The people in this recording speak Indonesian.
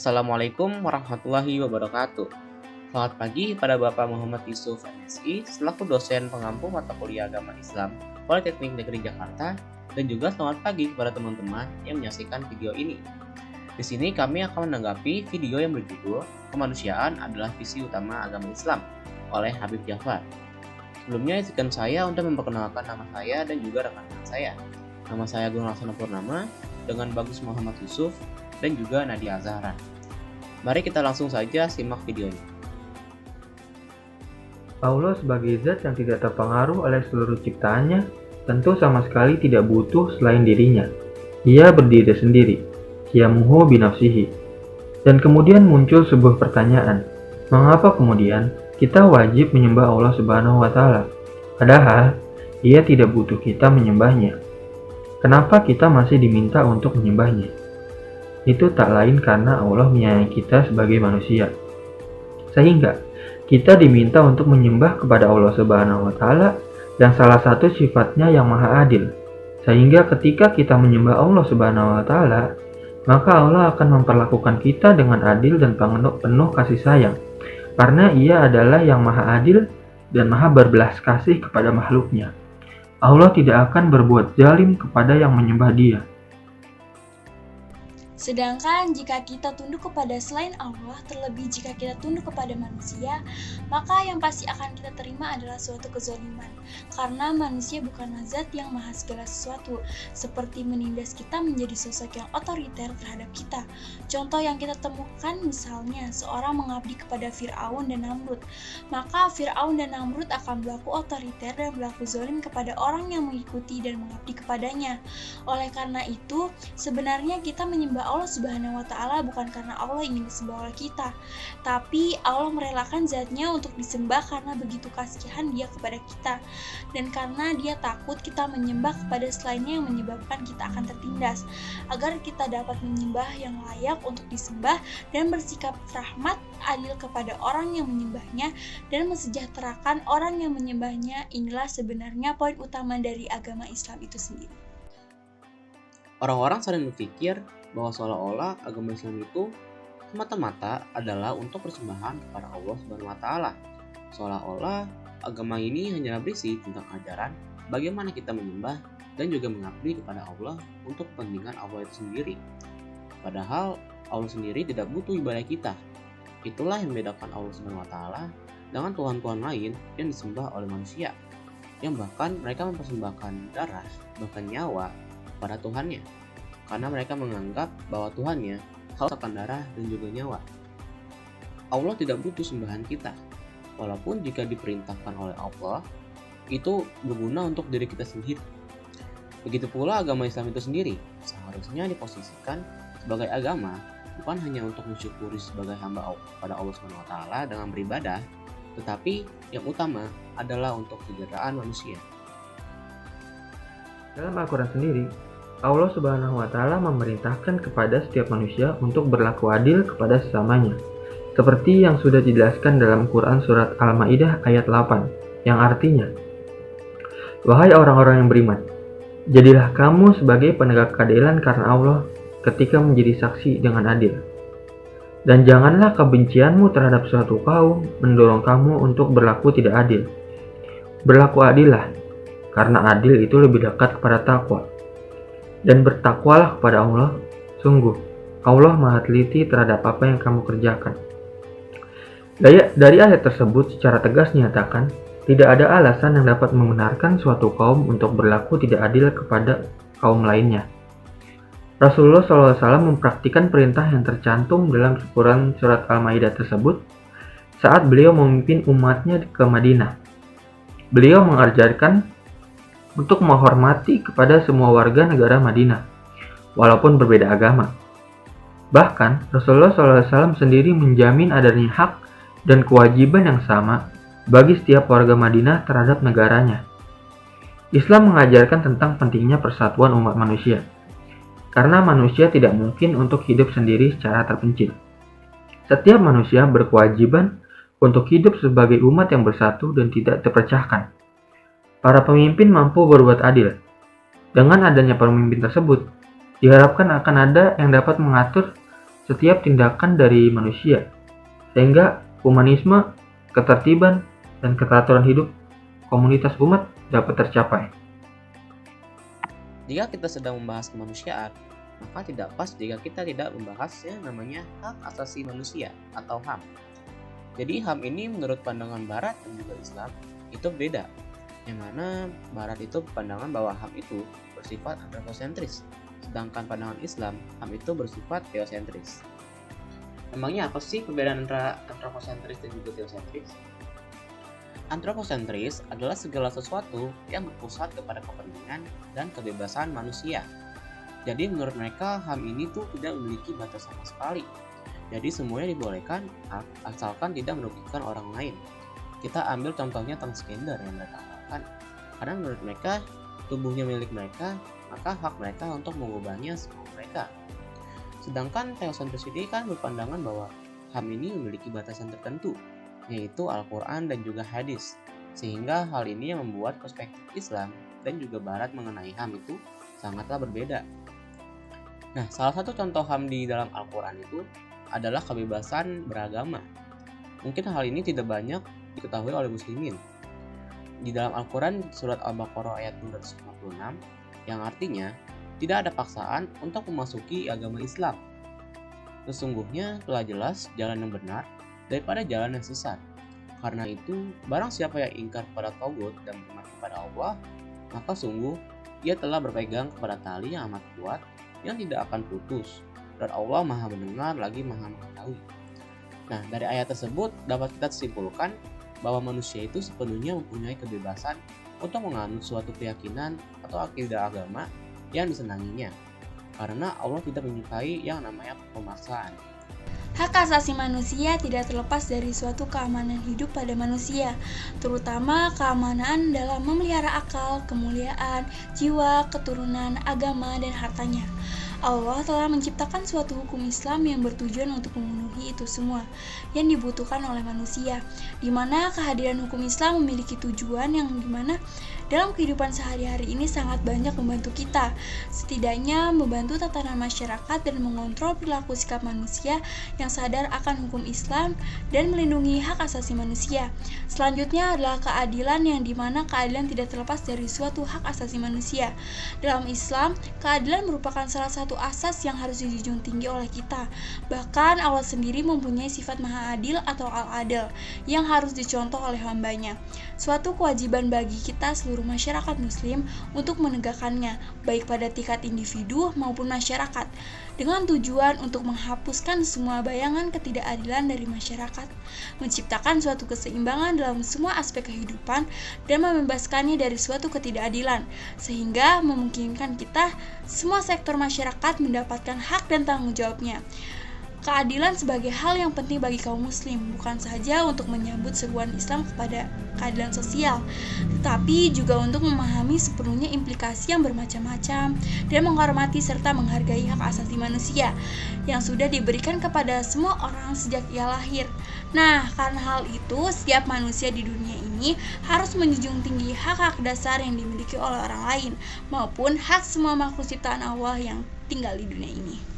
Assalamualaikum warahmatullahi wabarakatuh. Selamat pagi pada Bapak Muhammad Yusuf MSI selaku dosen pengampu mata kuliah agama Islam Politeknik Negeri Jakarta, dan juga selamat pagi kepada teman-teman yang menyaksikan video ini. Di sini kami akan menanggapi video yang berjudul Kemanusiaan adalah Visi Utama Agama Islam oleh Habib Jafar. Sebelumnya izinkan saya untuk memperkenalkan nama saya dan juga rekan-rekan saya. Nama saya Agung Laksono Purnama dengan Bagus Muhammad Yusuf dan juga Nadia Azhara. Mari kita langsung saja simak videonya. Allah sebagai zat yang tidak terpengaruh oleh seluruh ciptaannya, tentu sama sekali tidak butuh selain dirinya. Ia berdiri sendiri, qiyamuhu binafsihi. Dan kemudian muncul sebuah pertanyaan, mengapa kemudian kita wajib menyembah Allah Subhanahu wa Ta'ala? Padahal Ia tidak butuh kita menyembahnya. Kenapa kita masih diminta untuk menyembahnya? Itu tak lain karena Allah menyayangi kita sebagai manusia. Sehingga kita diminta untuk menyembah kepada Allah Subhanahu wa Ta'ala yang salah satu sifatnya yang maha adil. Sehingga ketika kita menyembah Allah Subhanahu wa Ta'ala, maka Allah akan memperlakukan kita dengan adil dan penuh kasih sayang. Karena Ia adalah yang maha adil dan maha berbelas kasih kepada makhluknya. Allah tidak akan berbuat zalim kepada yang menyembah Dia. Sedangkan jika kita tunduk kepada selain Allah, terlebih jika kita tunduk kepada manusia, maka yang pasti akan kita terima adalah suatu kezaliman. Karena manusia bukanlah zat yang maha segala sesuatu, seperti menindas kita menjadi sosok yang otoriter terhadap kita. Contoh yang kita temukan misalnya, seorang mengabdi kepada Fir'aun dan Namrud. Maka Fir'aun dan Namrud akan berlaku otoriter dan berlaku zalim kepada orang yang mengikuti dan mengabdi kepadanya. Oleh karena itu, sebenarnya kita menyembah Allah Subhanahu wa Ta'ala bukan karena Allah ingin disembah oleh kita, tapi Allah merelakan zatnya untuk disembah karena begitu kasihan Dia kepada kita, dan karena Dia takut kita menyembah kepada selainnya yang menyebabkan kita akan tertindas, agar kita dapat menyembah yang layak untuk disembah dan bersikap rahmat adil kepada orang yang menyembahnya dan mensejahterakan orang yang menyembahnya. Inilah sebenarnya poin utama dari agama Islam itu sendiri. Orang-orang sering berpikir bahwa seolah-olah agama Islam itu semata-mata adalah untuk persembahan kepada Allah Subhanahu wa Ta'ala. Seolah-olah agama ini hanya berisi tentang ajaran bagaimana kita menyembah dan juga mengabdi kepada Allah untuk kepentingan Allah itu sendiri. Padahal Allah sendiri tidak butuh ibadah kita. Itulah yang membedakan Allah Subhanahu wa Ta'ala dengan tuhan-tuhan lain yang disembah oleh manusia, yang bahkan mereka mempersembahkan darah bahkan nyawa pada Tuhannya, karena mereka menganggap bahwa Tuhannya haus akan darah dan juga nyawa. Allah tidak butuh sembahan kita, walaupun jika diperintahkan oleh Allah, itu berguna untuk diri kita sendiri. Begitu pula agama Islam itu sendiri, seharusnya diposisikan sebagai agama, bukan hanya untuk mensyukuri sebagai hamba pada Allah Subhanahu wa Ta'ala dengan beribadah, tetapi yang utama adalah untuk kesejahteraan manusia. Dalam Al-Quran sendiri, Allah Subhanahu wa Ta'ala memerintahkan kepada setiap manusia untuk berlaku adil kepada sesamanya, seperti yang sudah dijelaskan dalam Quran Surat Al-Ma'idah ayat 8, yang artinya, wahai orang-orang yang beriman, jadilah kamu sebagai penegak keadilan karena Allah ketika menjadi saksi dengan adil. Dan janganlah kebencianmu terhadap suatu kaum mendorong kamu untuk berlaku tidak adil. Berlaku adillah, karena adil itu lebih dekat kepada takwa. Dan bertakwalah kepada Allah, sungguh Allah maha teliti terhadap apa yang kamu kerjakan. Dari ayat tersebut secara tegas dinyatakan, tidak ada alasan yang dapat membenarkan suatu kaum untuk berlaku tidak adil kepada kaum lainnya. Rasulullah SAW mempraktikkan perintah yang tercantum dalam Quran Surat Al-Ma'idah tersebut saat beliau memimpin umatnya ke Madinah. Beliau mengajarkan untuk menghormati kepada semua warga negara Madinah, walaupun berbeda agama. Bahkan, Rasulullah SAW sendiri menjamin adanya hak dan kewajiban yang sama bagi setiap warga Madinah terhadap negaranya. Islam mengajarkan tentang pentingnya persatuan umat manusia, karena manusia tidak mungkin untuk hidup sendiri secara terpencil. Setiap manusia berkewajiban untuk hidup sebagai umat yang bersatu dan tidak terpecahkan. Para pemimpin mampu berbuat adil. Dengan adanya pemimpin tersebut, diharapkan akan ada yang dapat mengatur setiap tindakan dari manusia, sehingga humanisme, ketertiban, dan keteraturan hidup komunitas umat dapat tercapai. Jika kita sedang membahas kemanusiaan, maka tidak pas jika kita tidak membahas yang namanya hak asasi manusia atau HAM. Jadi HAM ini menurut pandangan Barat dan juga Islam itu beda, yang mana Barat itu pandangan bahwa HAM itu bersifat antroposentris, sedangkan pandangan Islam HAM itu bersifat teosentris. Emangnya apa sih perbedaan antara antroposentris dan juga teosentris? Antroposentris adalah segala sesuatu yang berpusat kepada kepentingan dan kebebasan manusia. Jadi menurut mereka HAM ini tuh tidak memiliki batas sama sekali. Jadi semuanya dibolehkan asalkan tidak merugikan orang lain. Kita ambil contohnya transgender yang mereka lakukan. Karena menurut mereka tubuhnya milik mereka, maka hak mereka untuk mengubahnya semau mereka. Sedangkan teosentris ini kan berpandangan bahwa HAM ini memiliki batasan tertentu, yaitu Al-Quran dan juga hadis, sehingga hal ini yang membuat perspektif Islam dan juga Barat mengenai HAM itu sangatlah berbeda. Nah, salah satu contoh HAM di dalam Al-Quran itu adalah kebebasan beragama. Mungkin hal ini tidak banyak diketahui oleh muslimin. Di dalam Al-Quran surat Al-Baqarah ayat 256 yang artinya tidak ada paksaan untuk memasuki agama Islam. Sesungguhnya telah jelas jalan yang benar daripada jalan yang sesat. Karena itu, barang siapa yang ingkar kepada Tauhid dan beriman kepada Allah, maka sungguh ia telah berpegang kepada tali yang amat kuat yang tidak akan putus. Dan Allah Maha mendengar lagi Maha mengetahui. Nah, dari ayat tersebut dapat kita simpulkan bahwa manusia itu sepenuhnya mempunyai kebebasan untuk menganut suatu keyakinan atau akidah agama yang disenanginya. Karena Allah tidak menyukai yang namanya pemaksaan. Hak asasi manusia tidak terlepas dari suatu keamanan hidup pada manusia, terutama keamanan dalam memelihara akal, kemuliaan, jiwa, keturunan, agama, dan hartanya. Allah telah menciptakan suatu hukum Islam yang bertujuan untuk memenuhi itu semua yang dibutuhkan oleh manusia, di mana kehadiran hukum Islam memiliki tujuan yang dimana dalam kehidupan sehari-hari ini sangat banyak membantu kita, setidaknya membantu tatanan masyarakat dan mengontrol perilaku sikap manusia yang sadar akan hukum Islam dan melindungi hak asasi manusia. Selanjutnya adalah keadilan yang dimana keadilan tidak terlepas dari suatu hak asasi manusia. Dalam Islam, keadilan merupakan salah satu asas yang harus dijunjung tinggi oleh kita. Bahkan Allah sendiri mempunyai sifat maha adil atau al-adil yang harus dicontoh oleh hambanya. Suatu kewajiban bagi kita seluruh masyarakat muslim untuk menegakkannya, baik pada tingkat individu maupun masyarakat, dengan tujuan untuk menghapuskan semua bayangan ketidakadilan dari masyarakat, menciptakan suatu keseimbangan dalam semua aspek kehidupan, dan membebaskannya dari suatu ketidakadilan, sehingga memungkinkan kita semua sektor masyarakat mendapatkan hak dan tanggung jawabnya. Keadilan sebagai hal yang penting bagi kaum muslim, bukan saja untuk menyambut seruan Islam kepada keadilan sosial, tetapi juga untuk memahami sepenuhnya implikasi yang bermacam-macam dan menghormati serta menghargai hak asasi manusia yang sudah diberikan kepada semua orang sejak ia lahir. Nah, karena hal itu, setiap manusia di dunia ini harus menjunjung tinggi hak-hak dasar yang dimiliki oleh orang lain, maupun hak semua makhluk ciptaan Allah yang tinggal di dunia ini.